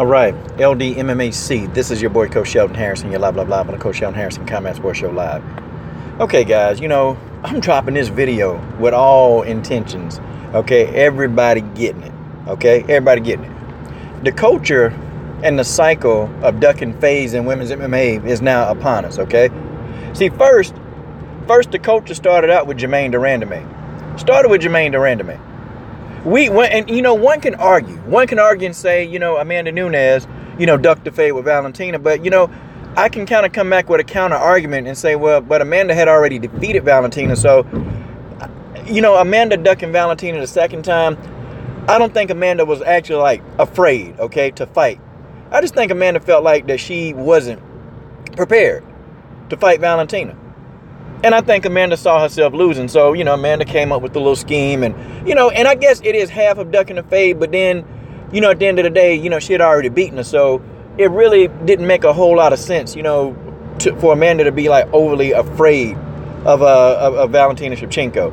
All right, LDMMAC. This is your boy, Coach Sheldon Harrison. Your live on the Coach Sheldon Harrison Combat Sports Show Live. Okay, guys, I'm dropping this video with all intentions. Okay, everybody getting it. Okay, everybody getting it. The culture and the cycle of duck and phase in women's MMA is now upon us. Okay, see, first the culture started out with Germaine DeRandamie. One can argue. One can argue and say, Amanda Nunes, ducked the fade with Valentina. But, I can kind of come back with a counter argument and say, well, but Amanda had already defeated Valentina. So, Amanda ducking Valentina the second time, I don't think Amanda was actually afraid, to fight. I just think Amanda felt like that she wasn't prepared to fight Valentina. And I think Amanda saw herself losing. So, Amanda came up with the little scheme. And, and I guess it is half of ducking the fade. But then, at the end of the day, she had already beaten her. So it really didn't make a whole lot of sense, for Amanda to be overly afraid of Valentina Shevchenko.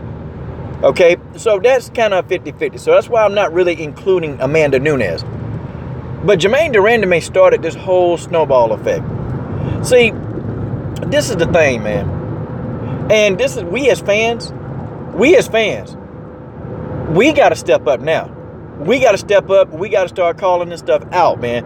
Okay, so that's kind of 50-50. So that's why I'm not really including Amanda Nunes. But Germaine DeRandamie started this whole snowball effect. See, this is the thing, man. And this is, we as fans, we got to step up now. We got to step up. We got to start calling this stuff out, man.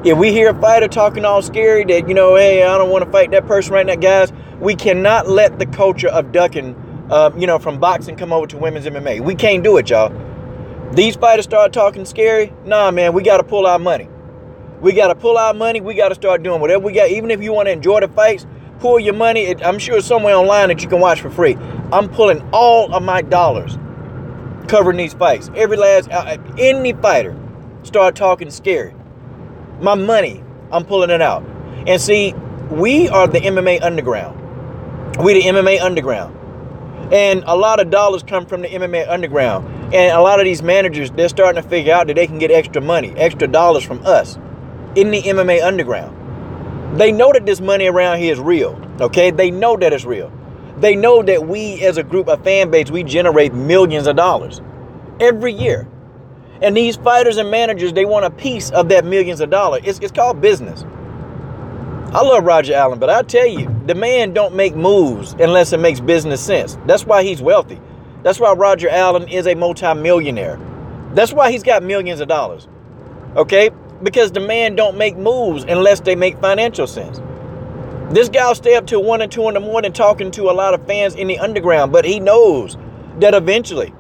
If we hear a fighter talking all scary that, hey, I don't want to fight that person right now, guys, we cannot let the culture of ducking, from boxing come over to women's MMA. We can't do it, y'all. These fighters start talking scary. Nah, man, we got to pull our money. We got to start doing whatever we got. Even if you want to enjoy the fights, pull your money. I'm sure it's somewhere online that you can watch for free. I'm pulling all of my dollars covering these fights. Any fighter start talking scary. My money, I'm pulling it out. And see, we are the MMA underground. We the MMA underground. And a lot of dollars come from the MMA underground. And a lot of these managers, they're starting to figure out that they can get extra money, extra dollars from us in the MMA underground. They know that this money around here is real, okay? They know that it's real. They know that we, as a group of fan base, we generate millions of dollars every year. And these fighters and managers, they want a piece of that millions of dollars. It's called business. I love Roger Allen, but I tell you, the man don't make moves unless it makes business sense. That's why he's wealthy. That's why Roger Allen is a multimillionaire. That's why he's got millions of dollars, okay? Because the man don't make moves unless they make financial sense. This guy will stay up till 1 and 2 in the morning talking to a lot of fans in the underground, but he knows that eventually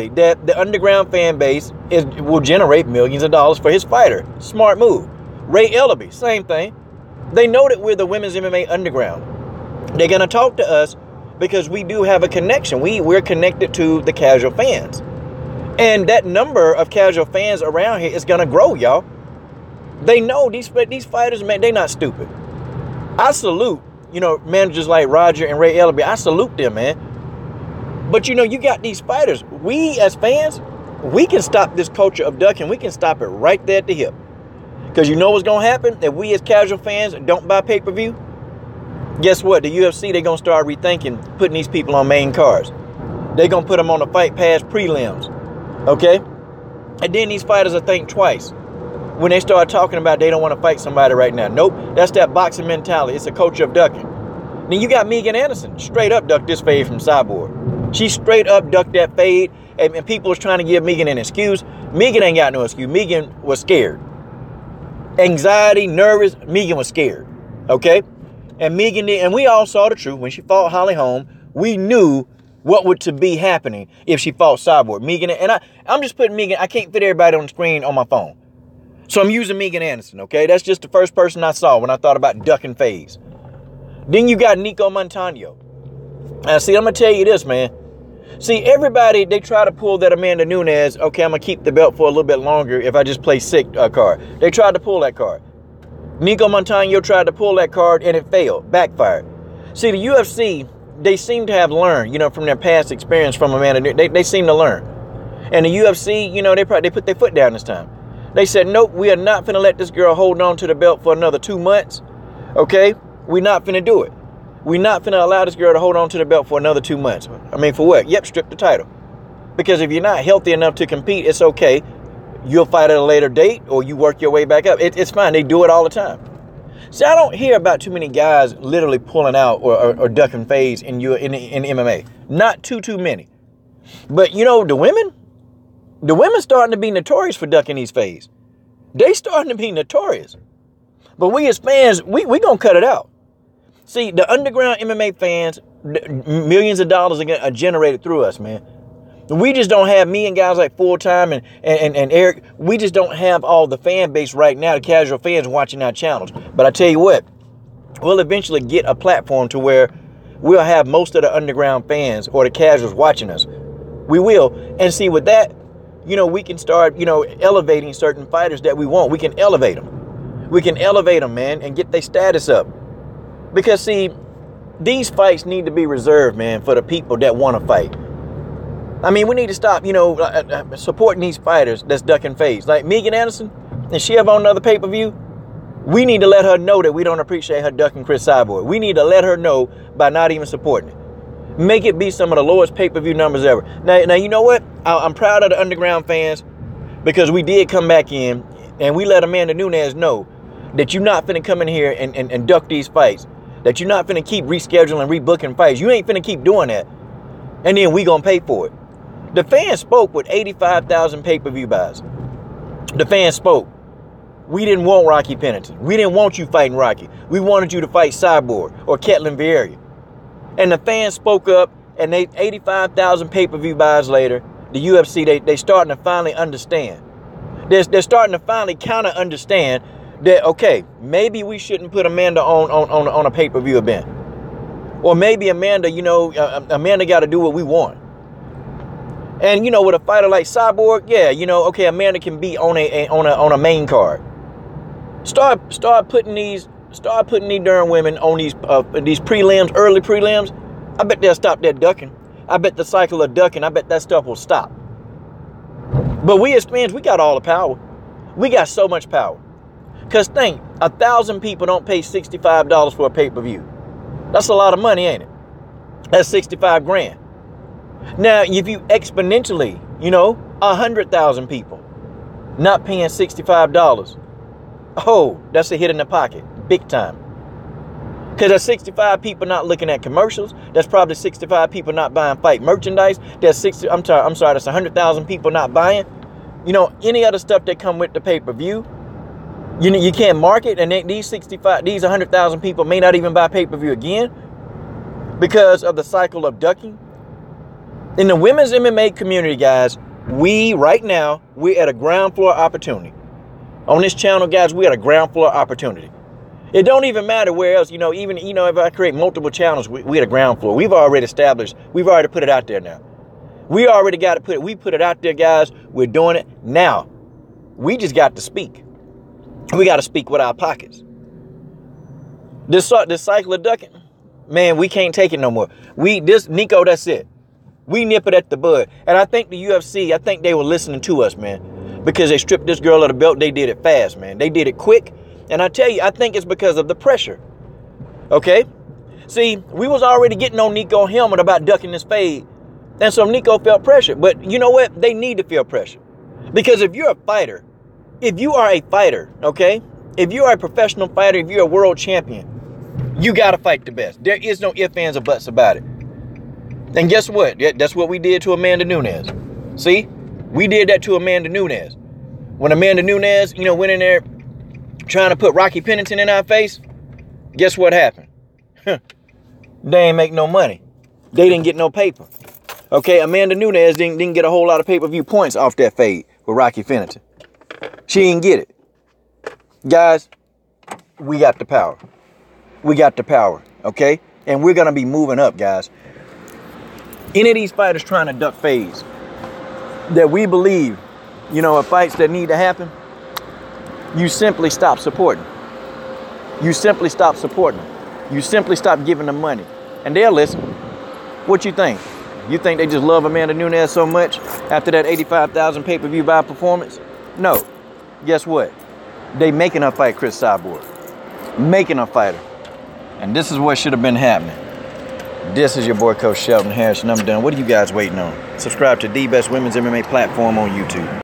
that the underground fan base will generate millions of dollars for his fighter. Smart move. Ray Ellaby, same thing. They know that we're the women's MMA underground. They're going to talk to us because we do have a connection. We're connected to the casual fans. And that number of casual fans around here is going to grow, y'all. They know these fighters, man, they're not stupid. I salute, managers like Roger and Ray Ellaby. I salute them, man. But, you got these fighters. We, as fans, we can stop this culture of ducking. We can stop it right there at the hip. Because you know what's going to happen? If we, as casual fans, don't buy pay-per-view, guess what? The UFC, they're going to start rethinking putting these people on main cards. They're going to put them on the Fight Pass prelims. Okay? And then these fighters will think twice when they start talking about they don't want to fight somebody right now. Nope. That's that boxing mentality. It's a culture of ducking. Then you got Megan Anderson. Straight up ducked this fade from Cyborg. She straight up ducked that fade. And people was trying to give Megan an excuse. Megan ain't got no excuse. Megan was scared. Anxiety, nervous. Megan was scared. Okay? And Megan did. And we all saw the truth. When she fought Holly Holm, we knew what would to be happening if she fought Cyborg. Megan, and I'm just putting Megan, I can't fit everybody on the screen on my phone. So I'm using Megan Anderson, okay? That's just the first person I saw when I thought about ducking phase. Then you got Nicco Montano. Now, see, I'm going to tell you this, man. See, everybody, they try to pull that Amanda Nunes, okay, I'm going to keep the belt for a little bit longer if I just play sick card. They tried to pull that card. Nicco Montano tried to pull that card and it failed, backfired. See, the UFC, they seem to have learned, from their past experience from Amanda Nunes. They seem to learn. And the UFC, they put their foot down this time. They said, nope, we are not finna let this girl hold on to the belt for another 2 months. Okay? We're not finna do it. We're not finna allow this girl to hold on to the belt for another 2 months. I mean, for what? Yep, strip the title. Because if you're not healthy enough to compete, it's okay. You'll fight at a later date, or you work your way back up. It's fine. They do it all the time. See, I don't hear about too many guys literally pulling out or ducking fades in MMA. Not too many. But you know, the women starting to be notorious for ducking these fades. They starting to be notorious. But we as fans, we gonna cut it out. See, the underground MMA fans, millions of dollars are generated through us, man. We just don't have, me and guys like Full Time and Eric, we just don't have all the fan base right now, the casual fans watching our channels. But I tell you what, we'll eventually get a platform to where we'll have most of the underground fans or the casuals watching us. We will. And see, with that, you know, we can start, you know, elevating certain fighters that we want. We can elevate them. We can elevate them, man, and get their status up. Because, see, these fights need to be reserved, man, for the people that want to fight. I mean, we need to stop, you know, supporting these fighters that's ducking fades. Like Megan Anderson, and she have on another pay-per-view, we need to let her know that we don't appreciate her ducking Chris Cyborg. We need to let her know by not even supporting it. Make it be some of the lowest pay-per-view numbers ever. Now, you know what? I'm proud of the underground fans because we did come back in and we let Amanda Nunes know that you're not finna come in here and duck these fights. That you're not finna keep rescheduling, rebooking fights. You ain't finna keep doing that. And then we gonna pay for it. The fans spoke with 85,000 pay-per-view buys. The fans spoke. We didn't want Rocky Pennington. We didn't want you fighting Rocky. We wanted you to fight Cyborg or Ketlin Vieira. And the fans spoke up, and they 85,000 pay-per-view buys later, the UFC, they starting to finally understand. They're starting to finally kind of understand that, okay, maybe we shouldn't put Amanda on a pay-per-view event. Or maybe Amanda, you know, Amanda got to do what we want. And, you know, with a fighter like Cyborg, yeah, you know, okay, Amanda can be on a main card. Start putting these darn women on these prelims, early prelims. I bet they'll stop that ducking. I bet the cycle of ducking, I bet that stuff will stop. But we as fans, we got all the power. We got so much power. Because think, 1,000 people don't pay $65 for a pay-per-view. That's a lot of money, ain't it? That's 65 grand. Now, if you exponentially, you know, 100,000 people not paying $65, oh, that's a hit in the pocket, big time. Because there's 65 people not looking at commercials. That's probably 65 people not buying fight merchandise. There's that's 100,000 people not buying. You know, any other stuff that come with the pay-per-view. You know, you can't market, and these 100,000 people may not even buy pay-per-view again because of the cycle of ducking. In the women's MMA community, guys, right now, we're at a ground floor opportunity. On this channel, guys, we're at a ground floor opportunity. It don't even matter where else, you know, even, you know, if I create multiple channels, we're at a ground floor. We've already established, we've already put it out there now. We already got to we put it out there, guys. We're doing it now. We just got to speak. We got to speak with our pockets. This cycle of ducking, man, we can't take it no more. Nicco, that's it. We nip it at the bud. And I think the UFC, I think they were listening to us, man, because they stripped this girl of the belt. They did it fast, man. They did it quick. And I tell you, I think it's because of the pressure. Okay? See, we was already getting on Nicco helmet about ducking this fade. And so Nicco felt pressure. But you know what? They need to feel pressure. Because if you're a fighter, if you are a fighter, okay? If you are a professional fighter, if you're a world champion, you got to fight the best. There is no ifs, ands, or buts about it. And guess what? That's what we did to Amanda Nunes. See? We did that to Amanda Nunes. When Amanda Nunes, you know, went in there trying to put Rocky Pennington in our face, guess what happened? They ain't make no money. They didn't get no paper. Okay, Amanda Nunes didn't get a whole lot of pay-per-view points off that fade with Rocky Pennington. She didn't get it. Guys, we got the power. We got the power, okay? And we're going to be moving up, guys. Any of these fighters trying to duck fades that we believe, you know, are fights that need to happen, you simply stop supporting. You simply stop supporting them. You simply stop giving them money. And they'll listen. What you think? You think they just love Amanda Nunes so much after that 85,000 pay-per-view buy performance? No. Guess what? They making her fight Chris Cyborg. Making her fight her. And this is what should have been happening. This is your boy, Coach Shelton Harris, and I'm done. What are you guys waiting on? Subscribe to the best women's MMA platform on YouTube.